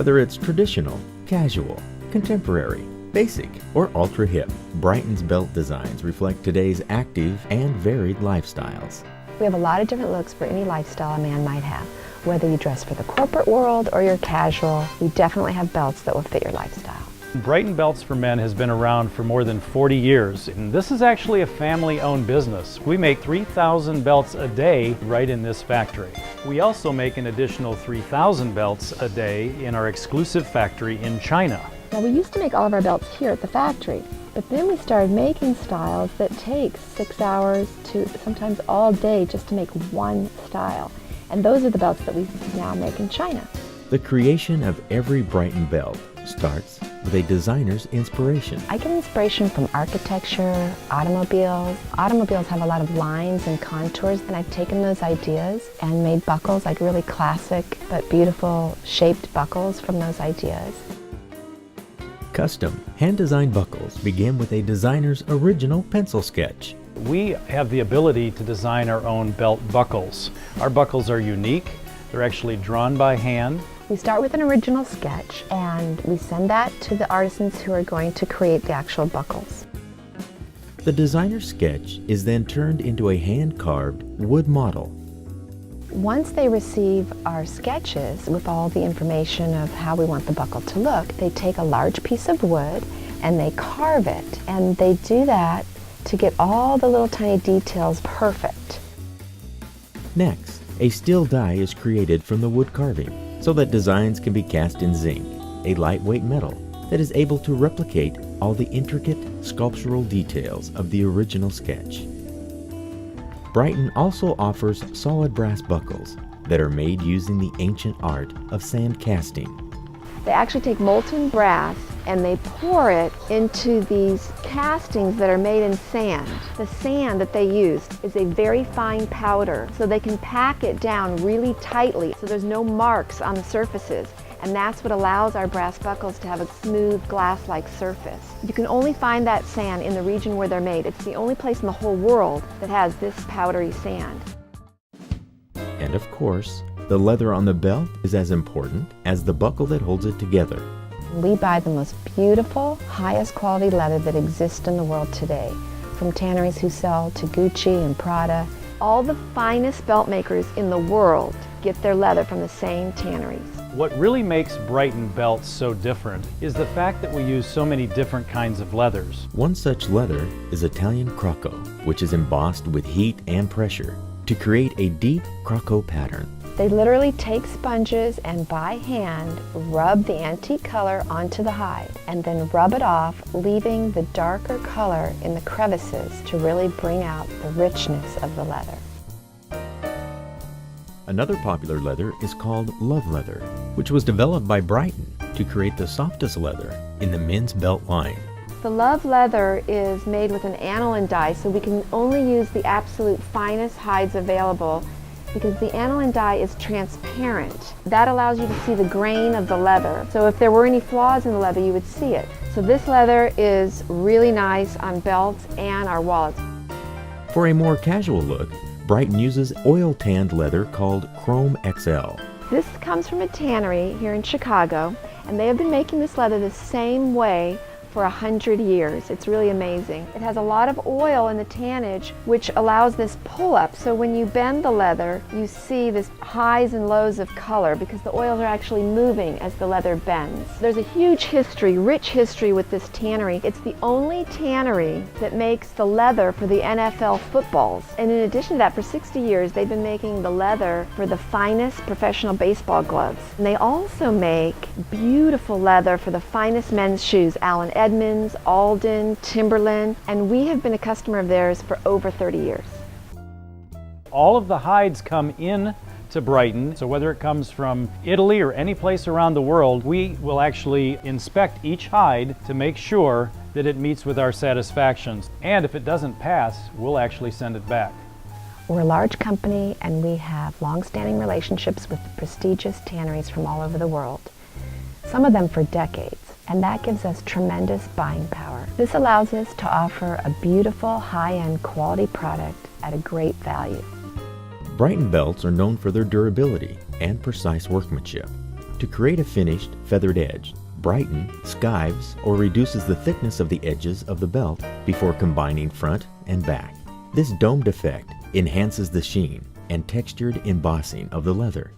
Whether it's traditional, casual, contemporary, basic, or ultra-hip, Brighton's belt designs reflect today's active and varied lifestyles. We have a lot of different looks for any lifestyle a man might have. Whether you dress for the corporate world or you're casual, we definitely have belts that will fit your lifestyle. Brighton Belts for Men has been around for more than 40 years, and this is actually a family-owned business. We make 3,000 belts a day right in this factory. We also make an additional 3,000 belts a day in our exclusive factory in China. Now, we used to make all of our belts here at the factory, but then we started making styles that take 6 hours to sometimes all day just to make one style. And those are the belts that we now make in China. The creation of every Brighton belt starts with a designer's inspiration. I get inspiration from architecture, automobiles. Automobiles have a lot of lines and contours, and I've taken those ideas and made buckles, like really classic but beautiful shaped buckles from those ideas. Custom, hand-designed buckles begin with a designer's original pencil sketch. We have the ability to design our own belt buckles. Our buckles are unique. They're actually drawn by hand. We start with an original sketch and we send that to the artisans who are going to create the actual buckles. The designer's sketch is then turned into a hand-carved wood model. Once they receive our sketches with all the information of how we want the buckle to look, they take a large piece of wood and they carve it, and they do that to get all the little tiny details perfect. Next, a steel die is created from the wood carving so that designs can be cast in zinc, a lightweight metal that is able to replicate all the intricate sculptural details of the original sketch. Brighton also offers solid brass buckles that are made using the ancient art of sand casting. They actually take molten brass and they pour it into these castings that are made in sand. The sand that they use is a very fine powder, so they can pack it down really tightly so there's no marks on the surfaces. And that's what allows our brass buckles to have a smooth glass-like surface. You can only find that sand in the region where they're made. It's the only place in the whole world that has this powdery sand. And of course, the leather on the belt is as important as the buckle that holds it together. We buy the most beautiful, highest quality leather that exists in the world today, from tanneries who sell to Gucci and Prada. All the finest belt makers in the world get their leather from the same tanneries. What really makes Brighton belts so different is the fact that we use so many different kinds of leathers. One such leather is Italian Croco, which is embossed with heat and pressure to create a deep Croco pattern. They literally take sponges and by hand rub the antique color onto the hide and then rub it off, leaving the darker color in the crevices to really bring out the richness of the leather. Another popular leather is called Love Leather, which was developed by Brighton to create the softest leather in the men's belt line. The Love Leather is made with an aniline dye, so we can only use the absolute finest hides available because the aniline dye is transparent. That allows you to see the grain of the leather. So if there were any flaws in the leather, you would see it. So this leather is really nice on belts and our wallets. For a more casual look, Brighton uses oil-tanned leather called Chrome XL. This comes from a tannery here in Chicago, and they have been making this leather the same way for 100 years. It's really amazing. It has a lot of oil in the tannage, which allows this pull-up. So when you bend the leather, you see this highs and lows of color because the oils are actually moving as the leather bends. There's a huge history, rich history with this tannery. It's the only tannery that makes the leather for the NFL footballs. And in addition to that, for 60 years, they've been making the leather for the finest professional baseball gloves. And they also make beautiful leather for the finest men's shoes, Allen Edmonds, Alden, Timberland, and we have been a customer of theirs for over 30 years. All of the hides come in to Brighton, so whether it comes from Italy or any place around the world, we will actually inspect each hide to make sure that it meets with our satisfaction. And if it doesn't pass, we'll actually send it back. We're a large company and we have long-standing relationships with prestigious tanneries from all over the world, some of them for decades. And that gives us tremendous buying power. This allows us to offer a beautiful, high-end quality product at a great value. Brighton belts are known for their durability and precise workmanship. To create a finished, feathered edge, Brighton skives or reduces the thickness of the edges of the belt before combining front and back. This domed effect enhances the sheen and textured embossing of the leather.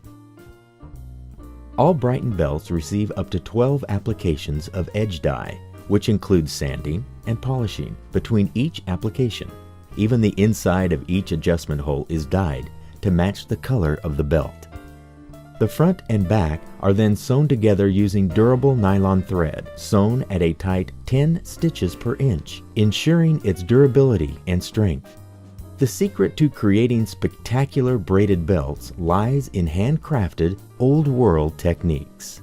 All Brighton belts receive up to 12 applications of edge dye, which includes sanding and polishing between each application. Even the inside of each adjustment hole is dyed to match the color of the belt. The front and back are then sewn together using durable nylon thread, sewn at a tight 10 stitches per inch, ensuring its durability and strength. The secret to creating spectacular braided belts lies in handcrafted, old-world techniques.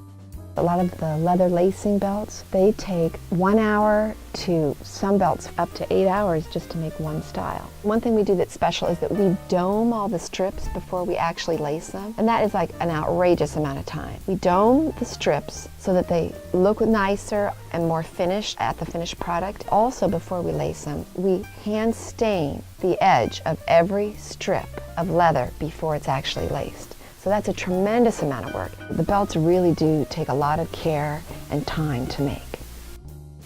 A lot of the leather lacing belts, they take 1 hour to some belts up to 8 hours just to make one style. One thing we do that's special is that we dome all the strips before we actually lace them, and that is like an outrageous amount of time. We dome the strips so that they look nicer and more finished at the finished product. Also, before we lace them, we hand stain the edge of every strip of leather before it's actually laced. So that's a tremendous amount of work. The belts really do take a lot of care and time to make.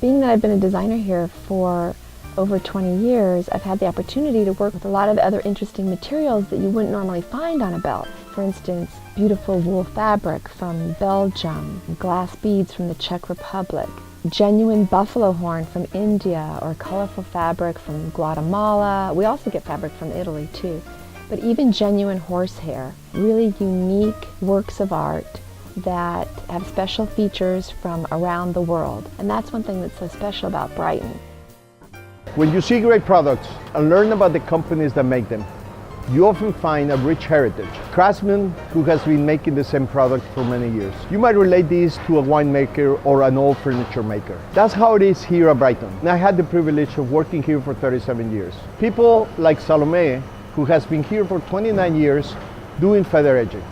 Being that I've been a designer here for over 20 years, I've had the opportunity to work with a lot of other interesting materials that you wouldn't normally find on a belt. For instance, beautiful wool fabric from Belgium, glass beads from the Czech Republic, genuine buffalo horn from India, or colorful fabric from Guatemala. We also get fabric from Italy too. But even genuine horsehair, really unique works of art that have special features from around the world. And that's one thing that's so special about Brighton. When you see great products and learn about the companies that make them, you often find a rich heritage. Craftsmen who has been making the same product for many years. You might relate this to a winemaker or an old furniture maker. That's how it is here at Brighton. And I had the privilege of working here for 37 years. People like Salome, who has been here for 29 years doing feather edging.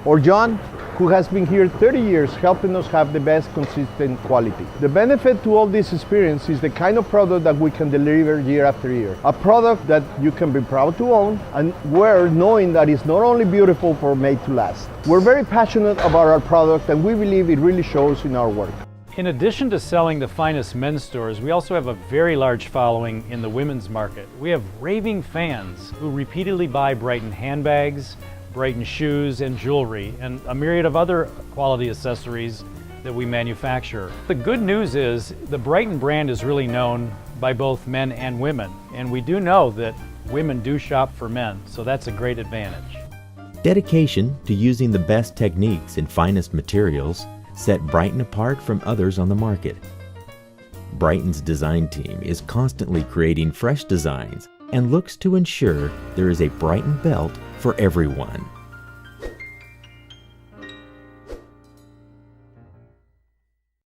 Or John, who has been here 30 years helping us have the best consistent quality. The benefit to all this experience is the kind of product that we can deliver year after year. A product that you can be proud to own and wear knowing that it's not only beautiful but made to last. We're very passionate about our product and we believe it really shows in our work. In addition to selling the finest men's stores, we also have a very large following in the women's market. We have raving fans who repeatedly buy Brighton handbags, Brighton shoes and jewelry, and a myriad of other quality accessories that we manufacture. The good news is the Brighton brand is really known by both men and women, and we do know that women do shop for men, so that's a great advantage. Dedication to using the best techniques and finest materials set Brighton apart from others on the market. Brighton's design team is constantly creating fresh designs and looks to ensure there is a Brighton belt for everyone.